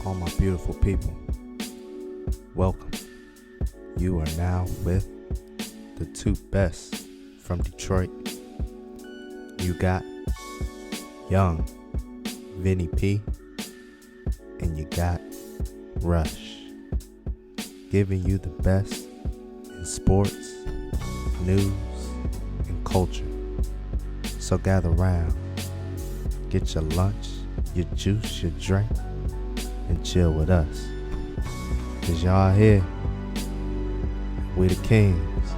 all my beautiful people. Welcome. You are now with the two best from Detroit. You got Young Vinny P, and you got Rush, giving you the best in sports, news, and culture. So gather round, get your lunch, your juice, your drink, and chill with us. Cause y'all here, we the kings.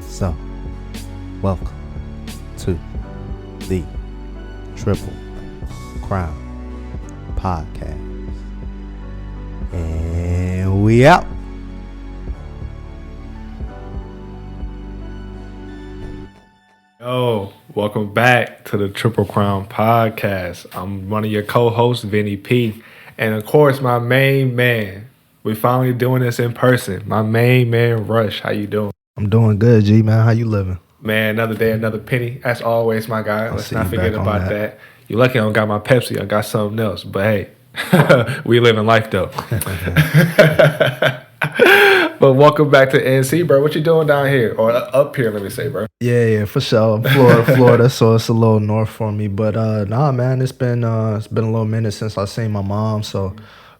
So, welcome to the Triple Crown Podcast. And we out. Yo, welcome back to the Triple Crown Podcast. I'm one of your co-hosts, Vinny P. And of course, my main man. We finally doing this in person. My main man, Rush. How you doing? I'm doing good, G, man. How you living? Man, another day, another penny. As always, my guy. I'll Let's see not you forget back on about that. that. You lucky I don't got my Pepsi. I got something else. But hey, we living life though. But welcome back to NC, bro. What you doing down here? Or up here, let me say, bro. Yeah, for sure. I'm Florida, so it's a little north for me. But nah, man, it's been a little minute since I seen my mom. So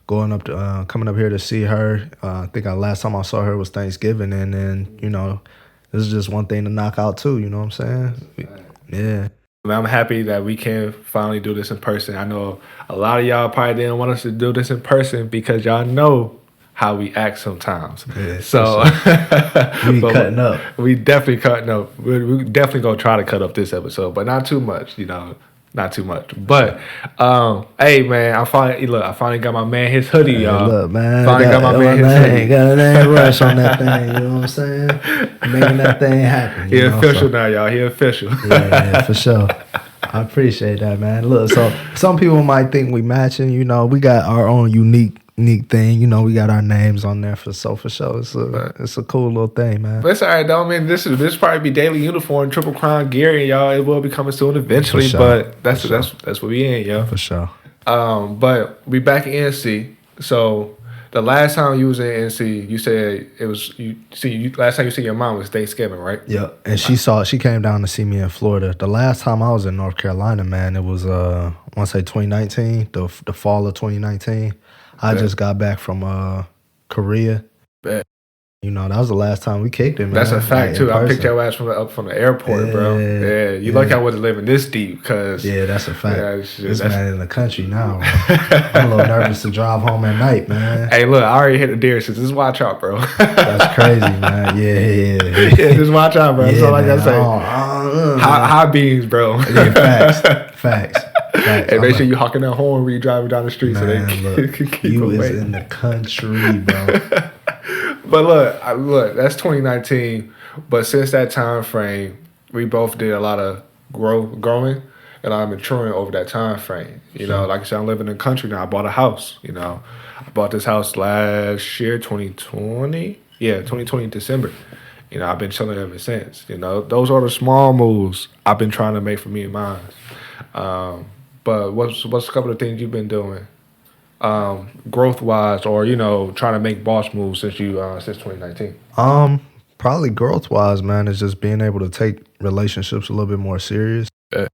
going up to coming up here to see her. I think last time I saw her was Thanksgiving, and then this is just one thing to knock out too. You know what I'm saying? Yeah. I'm happy that we can finally do this in person. I know a lot of y'all probably didn't want us to do this in person because y'all know how we act sometimes. Yeah, so we cutting up. We definitely cutting up. We definitely gonna try to cut up this episode, but not too much. Not too much. But hey, man, I finally got my man his hoodie, y'all. Look, man, finally got my man his hoodie. Got a name Rush on that thing. You know what I'm saying? Making that thing happen. He official now, y'all. He official. Yeah, for sure. I appreciate that, man. Look, so some people might think we matching. We got our own unique thing. We got our names on there for sure. It's a cool little thing, man. But it's all right, though. I mean, this probably be daily uniform, Triple Crown gear, and y'all. It will be coming soon eventually. Sure. But that's what we in, yo. For sure. But we back in NC. So the last time you was in NC, you said it was last time you see your mom was Thanksgiving, right? Yeah, and she came down to see me in Florida. The last time I was in North Carolina, man, it was I want to say 2019, the fall of 2019. I just got back from Korea. Bet. That was the last time we kicked it, man. That's a fact, like, too. I picked person. your ass from the airport, bro. Yeah, you lucky I wasn't living this deep, cause Yeah, that's a fact. Yeah, this man in the country now. I'm a little nervous to drive home at night, man. Hey, look, I already hit the deer since. Just watch out, bro. That's crazy, man. Yeah. Yeah, just watch out, bro. That's all I gotta say. High beams, bro. Yeah, facts. Hey, make sure you hawking that horn when you driving down the street, man, so they look, can keep you away. is in the country, bro. But look, that's 2019. But since that time frame, we both did a lot of growing and I'm maturing over that time frame. Like I said, I'm living in the country now. I bought a house. I bought this house last year, 2020. Yeah, 2020 December. I've been chilling ever since. Those are the small moves I've been trying to make for me and mine. But what's a couple of things you've been doing, growth wise, or trying to make boss moves since 2019? Probably growth wise, man, is just being able to take relationships a little bit more serious. Yeah.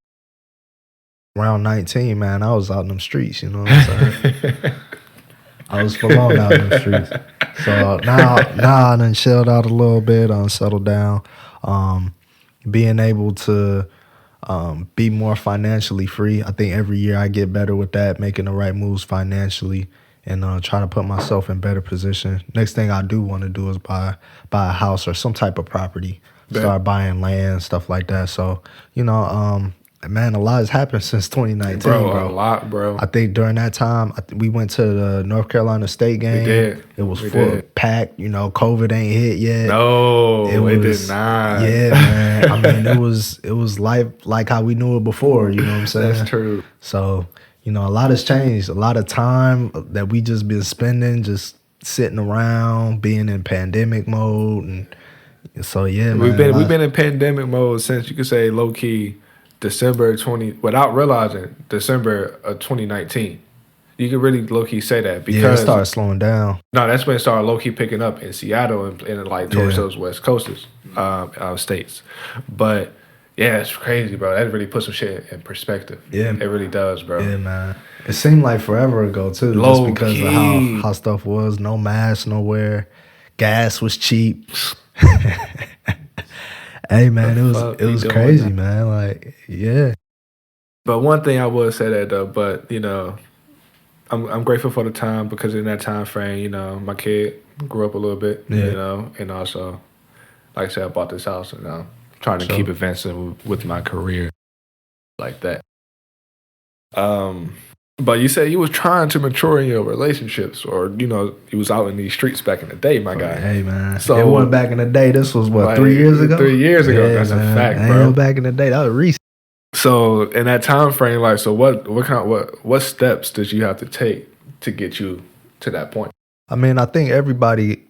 Around 19, man, I was out in them streets. You know what I'm saying? I was full on out in the streets. So now I done chilled out a little bit, settled down. Being able to be more financially free. I think every year I get better with that, making the right moves financially and trying to put myself in better position. Next thing I do want to do is buy a house or some type of property, start buying land, stuff like that. So, man, a lot has happened since 2019, bro. A lot, bro. I think during that time, we went to the North Carolina State game. We did. It was packed. COVID ain't hit yet. No, it did not. Yeah, man. I mean, it was life like how we knew it before. You know what I'm saying? That's true. So, a lot has changed. A lot of time that we just been spending just sitting around, being in pandemic mode, and so yeah, we've man. been in pandemic mode since you could say low key December 20 without realizing December of 2019. You can really low key say that Yeah, it because started slowing down. no, that's when it started low key picking up in Seattle and like towards Yeah. those West Coasters, states. But yeah, it's crazy, bro. That really puts some shit in perspective. Yeah. It really does, bro. Yeah, man. It seemed like forever ago too, just Low because key. of how stuff was. No mask nowhere. Gas was cheap. Hey man, fuck it we was doing crazy, that? man. Like, yeah. But one thing I would say that though, but you know, I'm grateful for the time because in that time frame, you know, my kid grew up a little bit, Yeah. you know, and also, like I said, I bought this house and I'm trying to Sure. keep advancing with my career like that. But you said you was trying to mature in your relationships, or you know, you was out in these streets back in the day, my guy. Hey man. So- it wasn't back in the day. This was what, Like, 3 years ago? 3 years ago, that's a fact, Ain't bro. no back in the day. That was recent. So in that time frame, like, so what steps did you have to take to get you to that point? I mean, I think everybody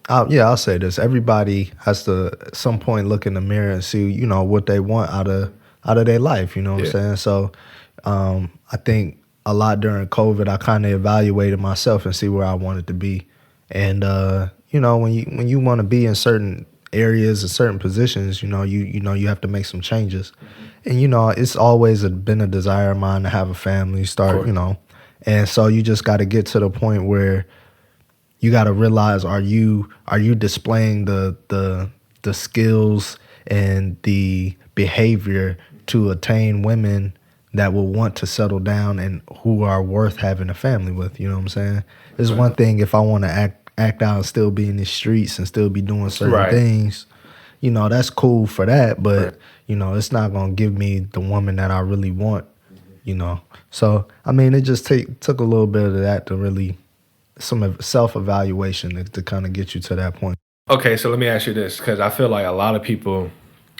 I'll say this. Everybody has to at some point look in the mirror and see, you know, what they want out of their life, you know what Yeah. I'm saying? So I think a lot during COVID I kind of evaluated myself and see where I wanted to be. And you know, when you want to be in certain areas and certain positions, you know you have to make some changes. And you know, it's always been a desire of mine to have a family, course. you know. And so you just got to get to the point where you got to realize, are you displaying the skills and the behavior to attain women that will want to settle down and who are worth having a family with, you know what I'm saying? It's one thing if I want to act out and still be in the streets and still be doing certain Right. things, you know, that's cool for that, but Right. you know, it's not going to give me the woman that I really want, you know. So, I mean, it just took a little bit of that to really some self-evaluation to kind of get you to that point. Okay, so let me ask you this, because I feel like a lot of people,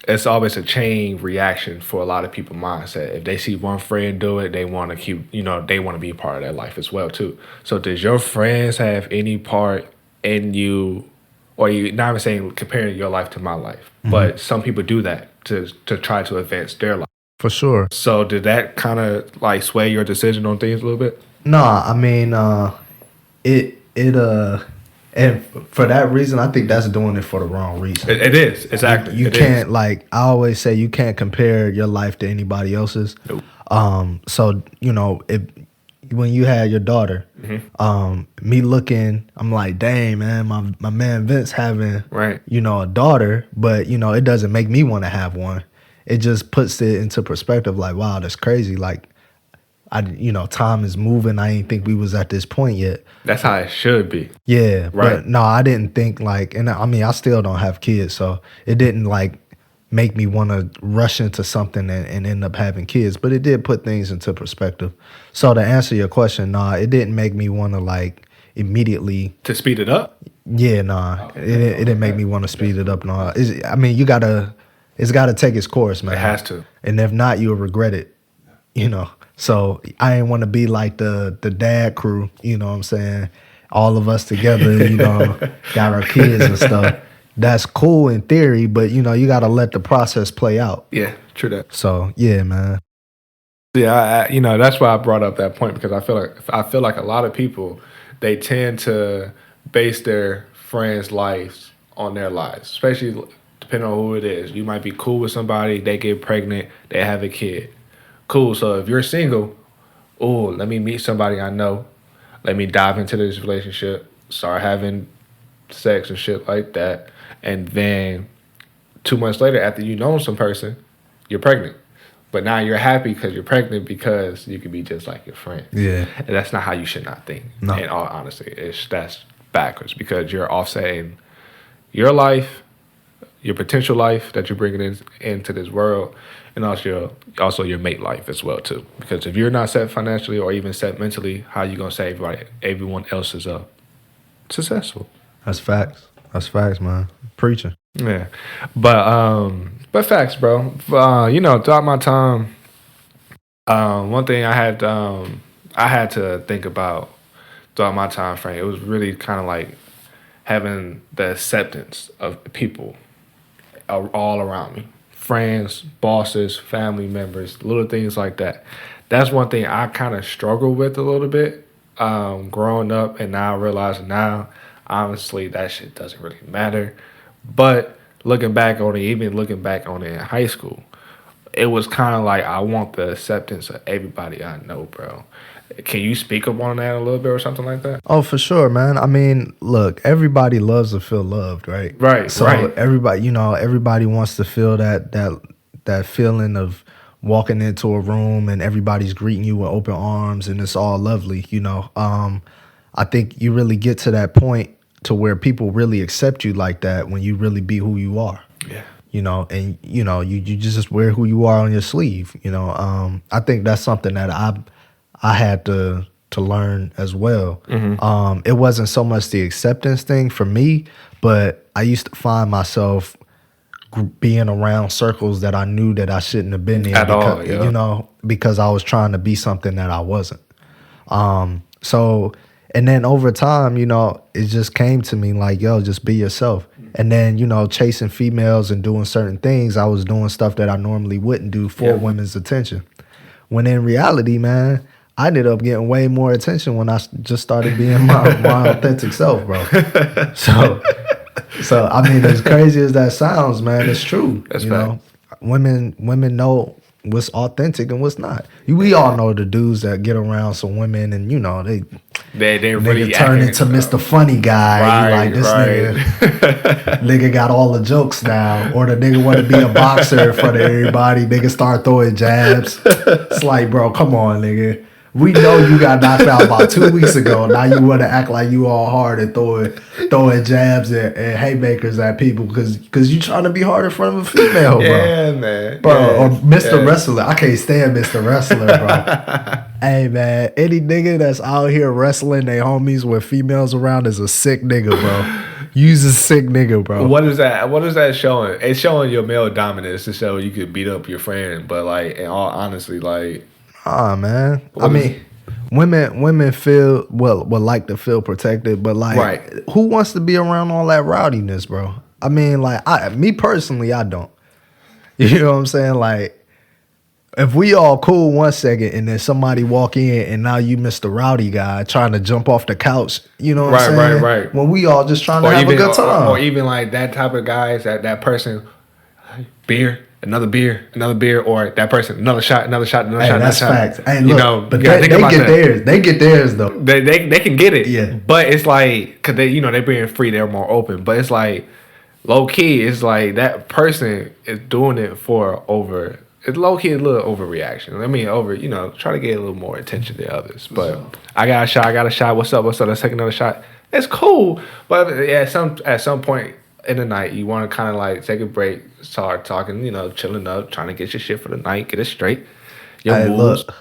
it's always a chain reaction for a lot of people mindset. If they see one friend do it, they want to keep, you know, they want to be a part of their life as well too. So does your friends have any part in you, or you not even saying comparing your life to my life, but some people do that to try to advance their life. For sure. So did that kind of like sway your decision on things a little bit? No, I mean, and for that reason, I think that's doing it for the wrong reason. It is, exactly. You It can't is. like I always say, you can't compare your life to anybody else's. Nope. So you know, when you had your daughter, me looking, I'm like, dang man, my man Vince having Right. you know a daughter, but you know it doesn't make me want to have one. It just puts it into perspective. Like, wow, that's crazy. Like, time is moving. I didn't think we was at this point yet. That's how it should be. Yeah, Right. But no, I didn't think like, and I mean, I still don't have kids, so it didn't like make me want to rush into something and end up having kids. But it did put things into perspective. So to answer your question, nah, it didn't make me want to like immediately. To speed it up? Yeah, nah, it didn't make me want to speed it up. No, I mean, it's got to take its course, man. It has to. And if not, you'll regret it. You know. So I didn't want to be like the dad crew, you know what I'm saying? All of us together, you know, got our kids and stuff. That's cool in theory, but you know, you got to let the process play out. Yeah, true that. So yeah, man. Yeah, you know, that's why I brought up that point because I feel like a lot of people, they tend to base their friends' lives on their lives, especially depending on who it is. You might be cool with somebody, they get pregnant, they have a kid. Cool. So if you're single, let me meet somebody I know. Let me dive into this relationship, start having sex and shit like that. And then 2 months later, after you know some person, you're pregnant. But now you're happy because you're pregnant because you can be just like your friend. Yeah. And that's not how you should not think. No. In all honesty, that's backwards because you're offsetting your life, your potential life that you're bringing into this world, and also your mate life as well too. Because if you're not set financially or even set mentally, how you gonna say everyone else is successful? That's facts. That's facts, man. Preaching. Yeah, but facts, bro. You know, throughout my time, one thing I had to think about throughout my time frame, it was really kind of like having the acceptance of people all around me. Friends, bosses, family members, little things like that. that's one thing I kind of struggle with a little bit growing up, and now realizing now, honestly, that shit doesn't really matter. But looking back on it, even looking back on it in high school, it was kind of like I want the acceptance of everybody I know, bro. Can you speak up on that a little bit or something like that? Oh, for sure, man. I mean, look, everybody loves to feel loved, right? Right, So right. everybody, everybody wants to feel that feeling of walking into a room and everybody's greeting you with open arms and it's all lovely, I think you really get to that point to where people really accept you like that when you really be who you are. Yeah. And you just wear who you are on your sleeve. I think that's something that I had to learn as well. It wasn't so much the acceptance thing for me, but I used to find myself being around circles that I knew that I shouldn't have been in At because, all, yeah. because I was trying to be something that I wasn't. So, and then over time, it just came to me like, yo, just be yourself. And then, chasing females and doing certain things, I was doing stuff that I normally wouldn't do for women's attention. When in reality, man, I ended up getting way more attention when I just started being my authentic self, bro. So I mean, as crazy as that sounds, man, it's true. That's fact. Women know what's authentic and what's not. We all know the dudes that get around some women and they really turn into Mr. Funny Guy. Right, Like this right. nigga got all the jokes now, or the nigga want to be a boxer in front of everybody. Nigga start throwing jabs. It's like, bro, come on, nigga. We know you got knocked out about 2 weeks ago. Now you want to act like you all hard and throwing jabs and haymakers at people because you trying to be hard in front of a female, bro. Yeah, man. Bro, yeah, or Mr. Wrestler. I can't stand Mr. Wrestler, bro. Hey, man, any nigga that's out here wrestling they homies with females around is a sick nigga, bro. You's a sick nigga, bro. What is that? What is that showing? It's showing your male dominance to show you could beat up your friend, but like, in all honesty, like. Man. I mean, women feel would like to feel protected, but like, right. Who wants to be around all that rowdiness, bro? I mean, like, me personally, I don't. You know what I'm saying? Like, if we all cool 1 second and then somebody walk in and now you Mr. Rowdy guy trying to jump off the couch, you know what I'm saying? Right. When we all just trying to have a good time. Or even like that type of guys, that person, another beer, or that person, another shot. That's facts. Hey, look, but they get theirs. They get theirs though. They can get it. Yeah. But it's like, cause they being free, they're more open. But it's like low key, it's like that person is doing it for over. It's low key a little overreaction. I mean, try to get a little more attention than others. But I got a shot. What's up? Let's take another shot. It's cool, but at some point in the night, you want to kind of like take a break, start talking, chilling up, trying to get your shit for the night, get it straight. Hey, moves. look,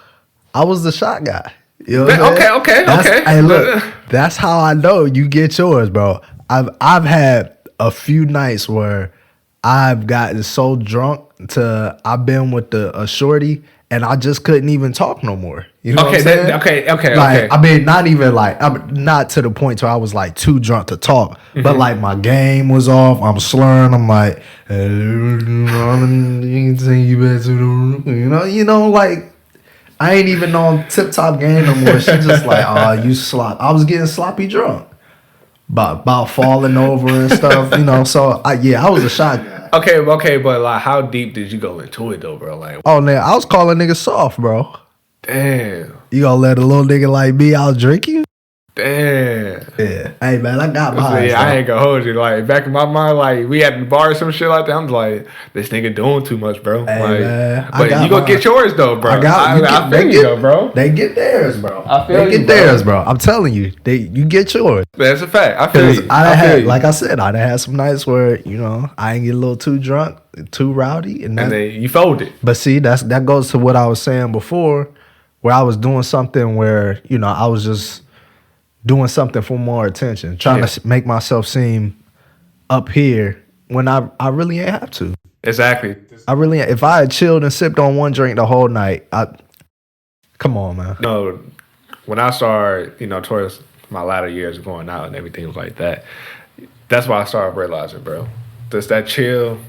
I was the shot guy. You know okay. Hey, look, that's how I know you get yours, bro. I've had a few nights where I've gotten so drunk to I've been with a shorty and I just couldn't even talk no more. You know what I'm saying? Okay. I mean, not even like, I'm not to the point where I was like too drunk to talk, but like my game was off. I'm slurring. I'm like, like I ain't even on tip top game no more. She just like, oh, you slop. I was getting sloppy drunk, about falling over and stuff. So I was a shot guy. Okay, but like, how deep did you go into it though, bro? Like, oh man, I was calling niggas soft, bro. Damn. You gonna let a little nigga like me out drink you? Damn. Yeah. Hey man, I got my eyes. I ain't gonna hold you. Like, back in my mind, like, we at the bar or some shit like that. I'm like, this nigga doing too much, bro. Hey, like, man, but you gonna get yours though, bro. I feel you though, bro. They get theirs, bro. They get theirs, bro. I'm telling you, you get yours. That's a fact. I feel you. Like I said, I had some nights where I ain't get a little too drunk, too rowdy, and then you folded. But see, that goes to what I was saying before, where I was doing something where I was just doing something for more attention, trying to make myself seem up here when I really ain't have to. Exactly. If I had chilled and sipped on one drink the whole night, come on, man. No, when I started, towards my latter years of going out and everything like that, that's why I started realizing, bro. Just that chill,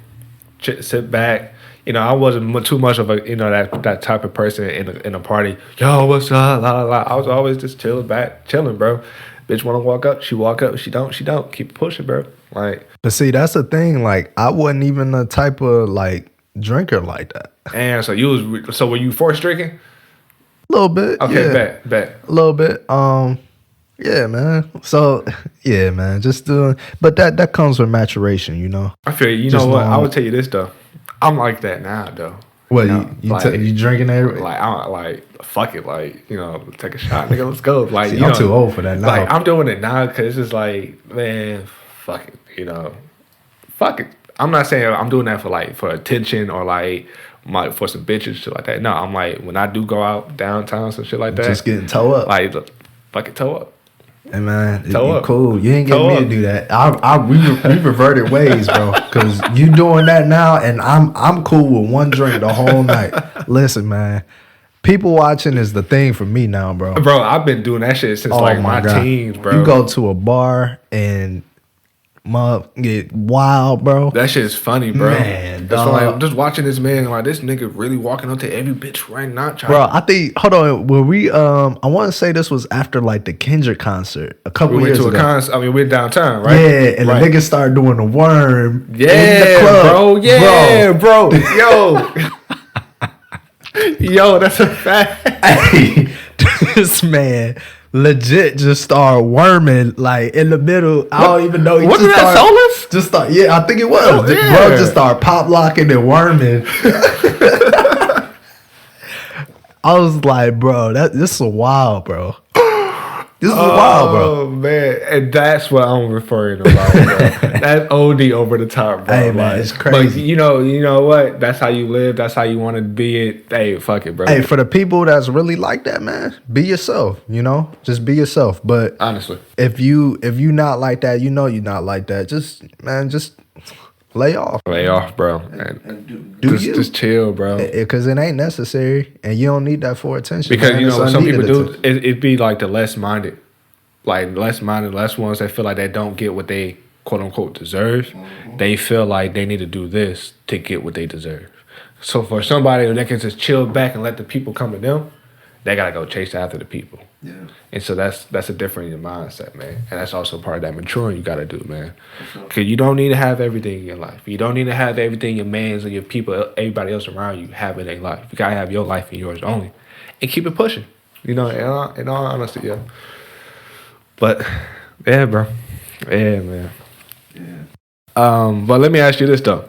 sit back, I wasn't too much of a that type of person in a party. Yo, what's up? La la la. I was always just chilling, bro. Bitch want to walk up, she walk up. She don't. Keep pushing, bro. Like, But see, that's the thing. Like, I wasn't even the type of like drinker like that. and so were you forced drinking? A little bit. Okay, yeah. bet. A little bit. Yeah, man. So yeah, man. Just doing, but that comes with maturation, you know. I feel you. You Just know what? I long- would tell you this though. I'm like that now though. What Like, you drinking every? like I'm like fuck it, like take a shot, nigga. Let's go. Like See, I'm too old for that now. Like I'm doing it now because it's just like, man, fuck it, fuck it. I'm not saying I'm doing that for attention or for some bitches shit like that. No, I'm like when I do go out downtown some shit like that, Just getting toe up. like fuck it, toe up. Hey man, Toe you up. cool. You ain't Toe getting me up. to do that. We reverted ways, bro. Because you doing that now, and I'm cool with one drink the whole night. Listen, man, people watching is the thing for me now, bro. Bro, I've been doing that shit since my God. teens, bro. You go to a bar and get wild, bro. That shit is funny, bro. Man, That's why dog. I'm just watching this man like this nigga really walking up to every bitch right now, Bro, I think hold on. Were we I want to say this was after like the Kendrick concert a couple we went years to a ago. concert. I mean, we went downtown, right? Yeah, and right. the niggas started doing the worm in the Yeah, club. bro. Yeah, bro. Yo, that's a fact. Hey, this man legit just started worming like in the middle. I don't even know. He Wasn't just that started- Solus? Just start. Yeah, I think it was. Oh, yeah. Bro just started pop locking and worming. I was like, bro, this is wild, bro. This is wild, bro. Oh man, and that's what I'm referring about, bro. That's OD over the top, bro. Hey, man, it's But crazy. you know what? That's how you live. That's how you want to be. It. Hey, fuck it, bro. Hey, for the people that's really like that, man, be yourself. You know, just be yourself. But Honestly, if you not like that, you're not like that. Just lay off. lay off, bro. And Do just, you? just chill, bro. Because it ain't necessary, and you don't need that for attention. Because man. you It's know what some people unneeded do, it be like the less minded, less ones that feel like they don't get what they quote unquote deserve. Mm-hmm. They feel like they need to do this to get what they deserve. So for somebody that can just chill back and let the people come to them, they gotta go chase after the people. Yeah. And so that's a different mindset, man. And that's also part of that maturing you gotta do, man. Because you don't need to have everything in your life. You don't need to have everything your mans and your people, everybody else around you have in their life. You gotta have your life and yours only, and keep it pushing. In all honesty, yeah. But yeah, bro. Yeah, man. Yeah. But let me ask you this though.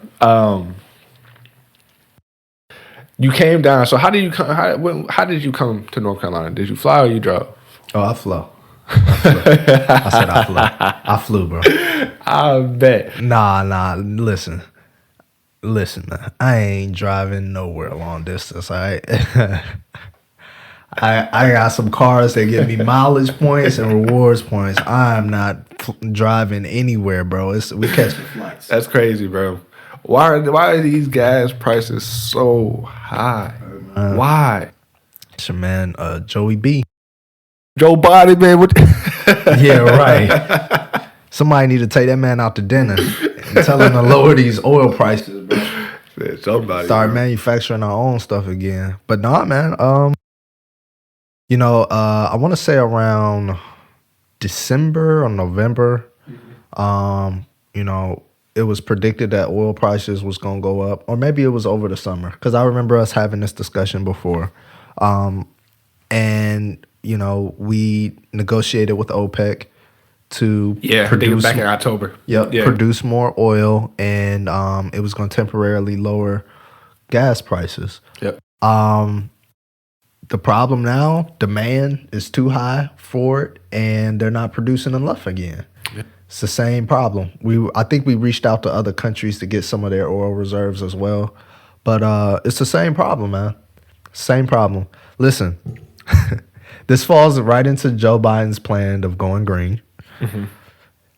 You came down. So how did you come? How did you come to North Carolina? Did you fly or you drove? Oh, I flew. I said I flew. I flew, bro. I bet. Nah. Listen, man. I ain't driving nowhere long distance. All right. I got some cars that give me mileage points and rewards points. I'm not driving anywhere, bro. We catch flights. That's crazy, bro. Why are these gas prices so high? Why? It's your man, Joey B. Joe Biden, man. What? Yeah, right. Somebody need to take that man out to dinner and tell him to lower these oil prices, bro. Somebody. Start manufacturing our own stuff again. But nah, man. I want to say around December or November. It was predicted that oil prices was gonna go up, or maybe it was over the summer, because I remember us having this discussion before. We negotiated with OPEC to produce back in October. Produce more oil, and it was going to temporarily lower gas prices. Yep. The problem now, demand is too high for it, and they're not producing enough again. Yep. It's the same problem. I think we reached out to other countries to get some of their oil reserves as well, but it's the same problem, man. Same problem. Listen, this falls right into Joe Biden's plan of going green. Mm-hmm.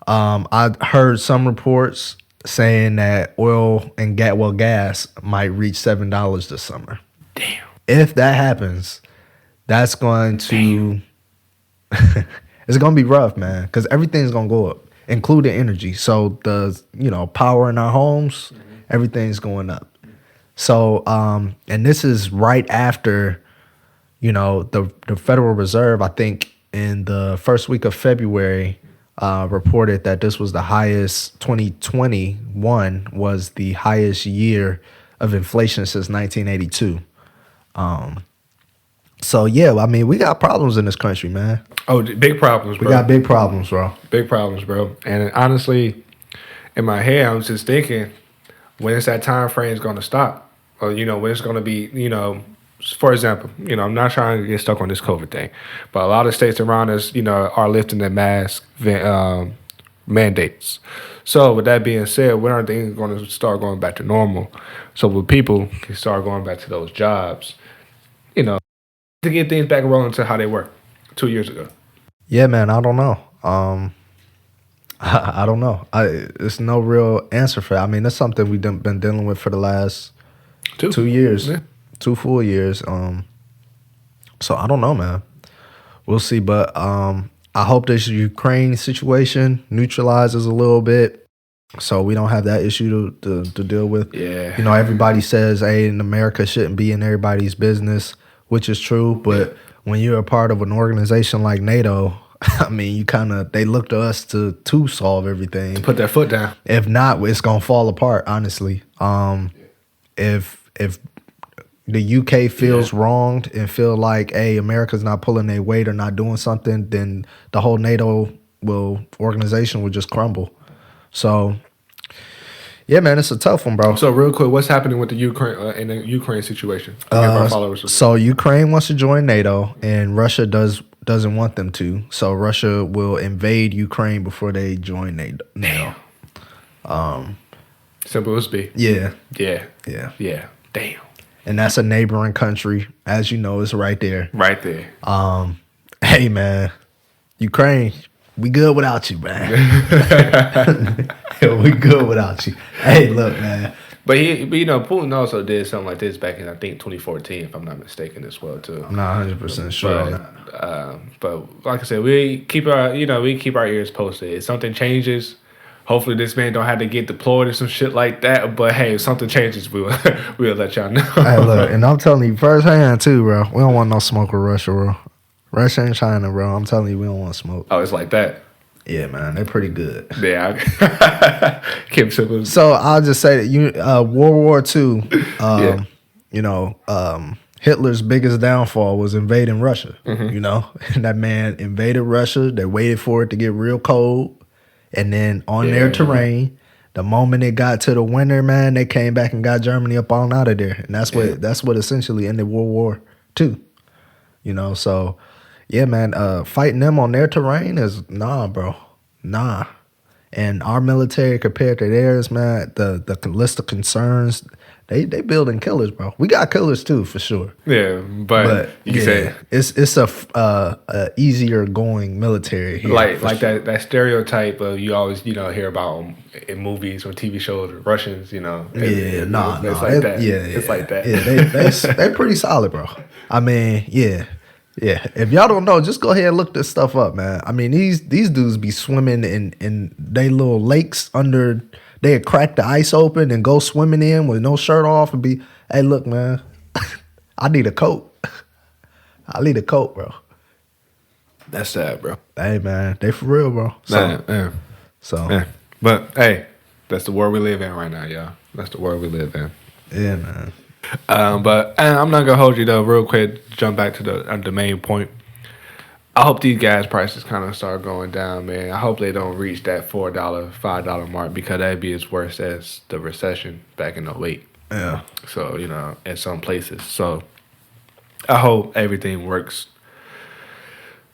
I heard some reports saying that oil and gas might reach $7 this summer. Damn. If that happens, that's going to it's going to be rough, man, because everything's going to go up, including energy. So the power in our homes, everything's going up. So, and this is right after, the Federal Reserve, I think in the first week of February, reported that this was the highest, 2021 was the highest year of inflation since 1982. So, yeah, I mean, we got problems in this country, man. Oh, big problems, bro. We got big problems, bro. Big problems, bro. And honestly, in my head, I was just thinking, when is that time frame going to stop? Or, when it's going to be, for example, I'm not trying to get stuck on this COVID thing, but a lot of states around us, are lifting their mask mandates. So with that being said, when are things going to start going back to normal? So when people can start going back to those jobs, to get things back rolling to how they were 2 years ago. Yeah, man, I don't know. I don't know. It's no real answer for that. I mean, that's something we've been dealing with for the last 2 years, Yeah. 2 full years. So I don't know, man. We'll see. But I hope this Ukraine situation neutralizes a little bit, so we don't have that issue to deal with. Yeah. Everybody says, "Hey, in America shouldn't be in everybody's business," which is true. But when you're a part of an organization like NATO, I mean, they look to us to solve everything. Put their foot down. If not, it's gonna fall apart. Honestly, if the UK feels wronged and feel like, hey, America's not pulling their weight or not doing something, then the whole NATO organization will just crumble. So, yeah, man, it's a tough one, bro. So real quick, what's happening with the Ukraine in the Ukraine situation? Give our followers So Ukraine wants to join NATO, and Russia doesn't want them to. So Russia will invade Ukraine before they join NATO. Simple as be. Yeah. Yeah. Damn. And that's a neighboring country. As you know, it's right there. Right there. Hey, man, Ukraine, we good without you, man. We good without you. Hey, look, man. But Putin also did something like this back in, I think, 2014, if I'm not mistaken, as well too. I'm not 100% sure on that. But like I said, we keep our ears posted. If something changes, hopefully this man don't have to get deployed or some shit like that. But hey, if something changes, we'll let y'all know. Hey, look, and I'm telling you firsthand too, bro. We don't want no smoke with Russia, bro. Russia and China, bro. I'm telling you, we don't want smoke. Oh, it's like that. Yeah, man, they're pretty good. Yeah, keep simple. So I'll just say that World War II, Hitler's biggest downfall was invading Russia. And that man invaded Russia. They waited for it to get real cold, and then on their terrain, the moment it got to the winter, man, they came back and got Germany up on out of there, and that's what essentially ended World War II. So. Yeah, man, fighting them on their terrain is bro. And our military compared to theirs, man, the list of concerns, they building killers, bro. We got killers too, for sure. Yeah, but you can say it's a easier going military here. Like that stereotype of you always hear about in movies or TV shows, Russians. It's like that. It's like that. Yeah, they pretty solid, bro. I mean, yeah. Yeah, if y'all don't know, just go ahead and look this stuff up, man. I mean, these dudes be swimming in they little lakes under. They crack the ice open and go swimming in with no shirt off and be, hey, look, man, I need a coat. I need a coat, bro. That's sad, bro. Hey, man, they for real, bro. But hey, that's the world we live in right now, y'all. That's the world we live in. Yeah, man. But I'm not gonna hold you though. Real quick, jump back to the main point. I hope these gas prices kind of start going down, man. I hope they don't reach that $4, $5 mark, because that'd be as worse as the recession back in 2008. Yeah. So in some places. So I hope everything works.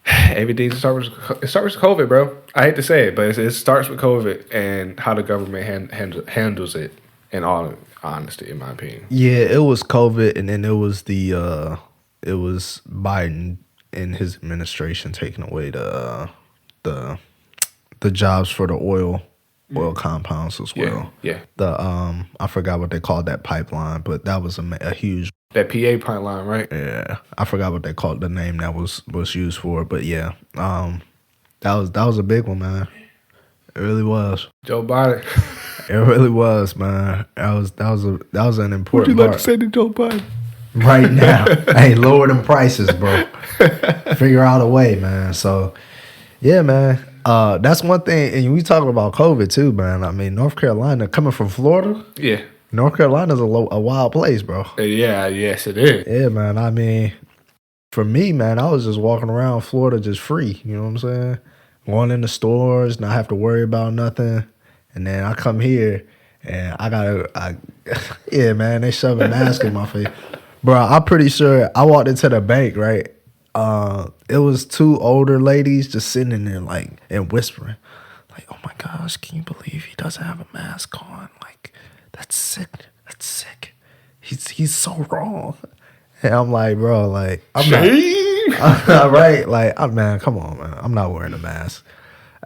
Everything starts with COVID, bro. I hate to say it, but it starts with COVID and how the government handles it. In all honesty, in my opinion. Yeah, it was COVID, and then it was it was Biden and his administration taking away the jobs for the oil compounds as well. Yeah. I forgot what they called that pipeline, but that was a huge. That PA pipeline, right? Yeah, I forgot what they called the name that was used for it, but yeah, that was a big one, man. It really was. Joe Biden. It really was, man. That was an important part. to Joe Biden? Right now. Hey, lower them prices, bro. Figure out a way, man. So, yeah, man. That's one thing. And we talking about COVID too, man. I mean, North Carolina, coming from Florida. Yeah. North Carolina's a wild place, bro. Yeah, yes, it is. Yeah, man. I mean, for me, man, I was just walking around Florida just free. You know what I'm saying? Going in the stores, not have to worry about nothing. And then I come here and yeah, man, they shove a mask in my face. Bro, I'm pretty sure I walked into the bank, right? It was two older ladies just sitting in there like and whispering. Like, oh my gosh, can you believe he doesn't have a mask on? Like, that's sick. That's sick. He's so wrong. And I'm like, bro, like, I'm not right. Like, man, come on, man. I'm not wearing a mask.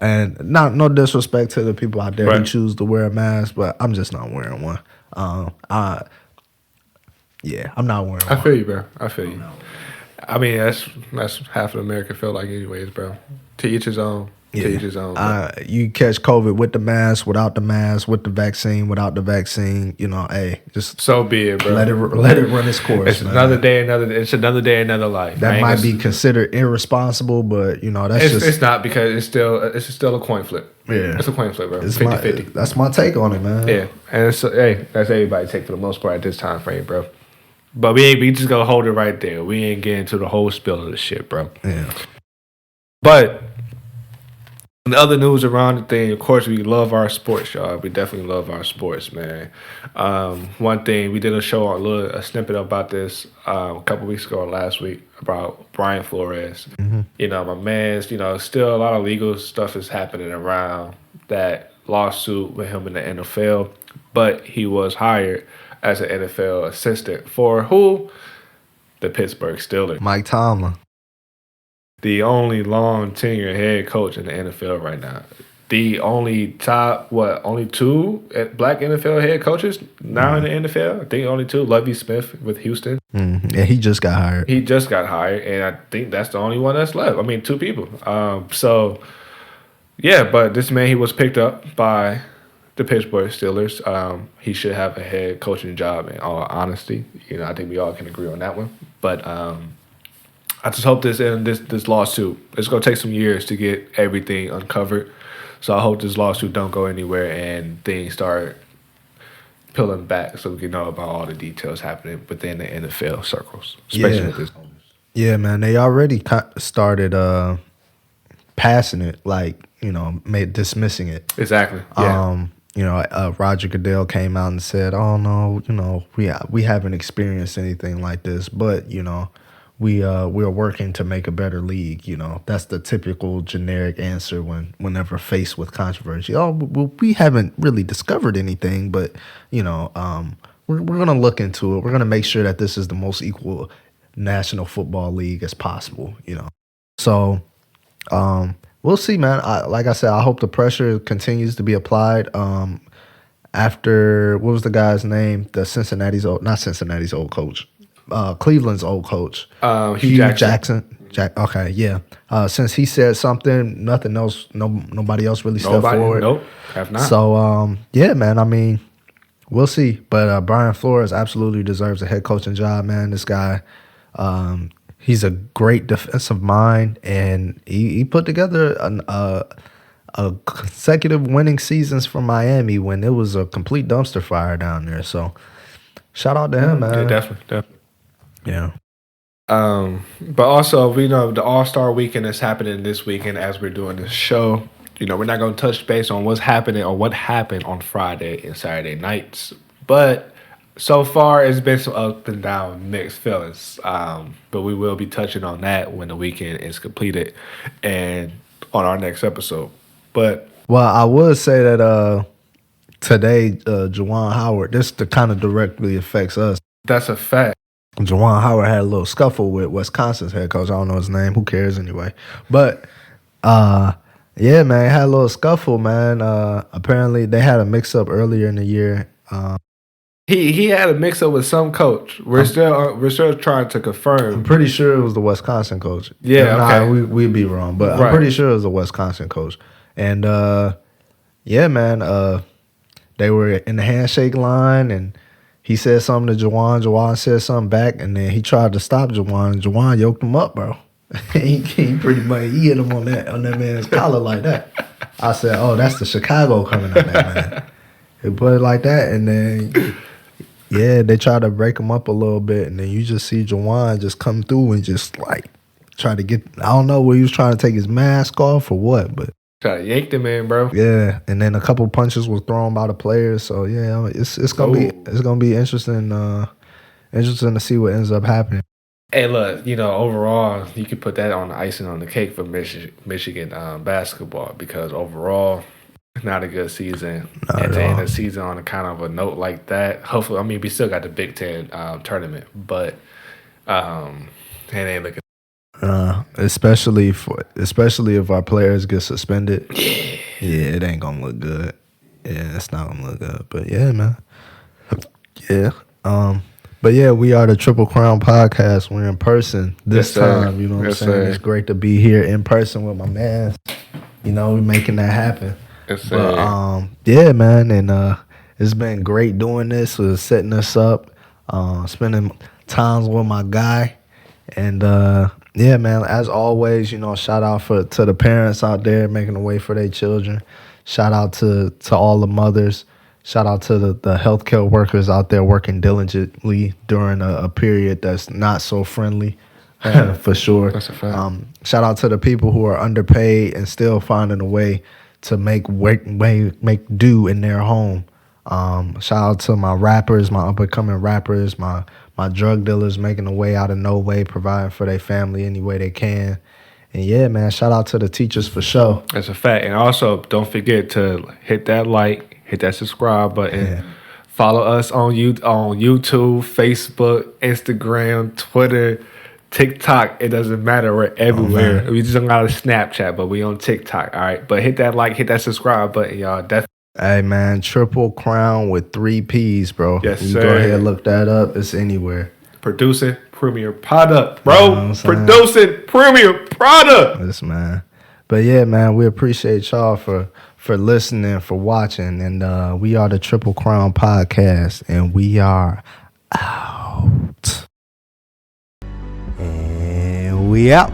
And no disrespect to the people out there who choose to wear a mask, but I'm just not wearing one. Yeah, I'm not wearing one. I feel you, bro. I feel you. I mean, that's half of America feel like anyways, bro. To each his own. Yeah. To each his own. You catch COVID with the mask, without the mask, with the vaccine, without the vaccine. You know, hey, just so be it, bro. Let it run its course. It's another day, another day, another life. That might be considered irresponsible, but you know it's not, because it's still a coin flip. Yeah, it's a coin flip, bro. It's 50-50. That's my take on it, man. Yeah, and that's everybody's take for the most part at this time frame, bro. But we just gonna hold it right there. We ain't getting to the whole spill of the shit, bro. Yeah. But in other news around the thing, of course, we love our sports, y'all. We definitely love our sports, man. One thing, we did a show on a snippet about this a couple weeks ago or last week about Brian Flores. Mm-hmm. You know, my man's, still a lot of legal stuff is happening around that lawsuit with him in the NFL, but he was hired as an NFL assistant for who? The Pittsburgh Steelers. Mike Tomlin. The only long tenure head coach in the NFL right now. The only only two black NFL head coaches now in the NFL. I think only two. Lovie Smith with Houston. Mm-hmm. Yeah, he just got hired. And I think that's the only one that's left. I mean, two people. So, yeah, but this man, he was picked up by the Pittsburgh Steelers. He should have a head coaching job, in all honesty. I think we all can agree on that one. But I just hope this lawsuit, it's going to take some years to get everything uncovered. So I hope this lawsuit don't go anywhere and things start peeling back so we can know about all the details happening within the NFL circles, especially with this. Yeah, man, they already started passing it, dismissing it. Exactly. Yeah. Roger Goodell came out and said, "Oh no, we haven't experienced anything like this, but we're working to make a better league." That's the typical generic answer whenever faced with controversy. Oh, well, we haven't really discovered anything, but we're gonna look into it. We're gonna make sure that this is the most equal National Football League as possible. So we'll see, man. Like I said, I hope the pressure continues to be applied. After, what was the guy's name? Not Cincinnati's old coach. Cleveland's old coach. Hugh Jackson. Okay, yeah. Since he said something, nothing else. Nobody else really stepped forward. Nope, have not. So yeah, man. I mean, we'll see. But Brian Flores absolutely deserves a head coaching job, man. This guy, he's a great defensive mind, and he put together a consecutive winning seasons for Miami when it was a complete dumpster fire down there. So shout out to him, man. Yeah, definitely. Yeah. But also, we know the All-Star Weekend is happening this weekend as we're doing this show. We're not going to touch base on what's happening or what happened on Friday and Saturday nights. But so far, it's been some up and down mixed feelings. But we will be touching on that when the weekend is completed and on our next episode. But I would say that today, Juwan Howard, this kind of directly affects us. That's a fact. Juwan Howard had a little scuffle with Wisconsin's head coach. I don't know his name. Who cares anyway? But yeah, man, had a little scuffle, man. Apparently, they had a mix-up earlier in the year. He had a mix-up with some coach. We're still trying to confirm. I'm pretty sure it was the Wisconsin coach. Yeah, okay. We'd be wrong, but I'm pretty sure it was the Wisconsin coach. And Yeah, man. They were in the handshake line, and he said something to Juwan. Juwan said something back, and then he tried to stop Juwan. Juwan yoked him up, bro. he pretty much hit him on that man's collar like that. I said, "Oh, that's the Chicago coming out there, man." He put it like that, and then yeah, they tried to break him up a little bit, and then you just see Juwan just come through and just like try to get. I don't know where he was trying to take his mask off or what, but. Try to yank him in, bro. Yeah, and then a couple punches was thrown by the players. So yeah, it's gonna be interesting. Interesting to see what ends up happening. Hey, look, overall, you could put that on the icing on the cake for Michigan basketball because overall, not a good season. Not and at to end all. the season on a kind of a note like that, hopefully, I mean, we still got the Big Ten tournament, but it ain't looking. Especially if our players get suspended. Yeah, it ain't gonna look good. Yeah, it's not gonna look good. But yeah, man. Yeah. But yeah, we are the Triple Crown Podcast. We're in person this Yes, sir. time. You know what Yes, I'm saying? sir. It's great to be here in person with my man. We're making that happen. It's But yeah, man, and it's been great doing this, setting us up, spending times with my guy, and yeah, man. As always, shout out to the parents out there making a way for their children. Shout out to all the mothers. Shout out to the healthcare workers out there working diligently during a period that's not so friendly, for sure. That's a fact. Shout out to the people who are underpaid and still finding a way to make do in their home. Shout out to my rappers, my up and coming rappers, my drug dealers making a way out of no way, providing for their family any way they can. And yeah, man, shout out to the teachers for sure. That's a fact. And also, don't forget to hit that like, hit that subscribe button. Yeah. Follow us on YouTube, Facebook, Instagram, Twitter, TikTok. It doesn't matter. We're everywhere. man. We just don't got a Snapchat, but we on TikTok. All right. But hit that like, hit that subscribe button, y'all. Definitely. Hey, man, Triple Crown with 3 P's, bro. Yes, you sir. Go ahead and look that up. It's anywhere. Producing premier product, bro. You know what I'm saying? Producing premier product. Yes, man. But yeah, man, we appreciate y'all for listening, for watching. And we are the Triple Crown Podcast, and we are out. And we out.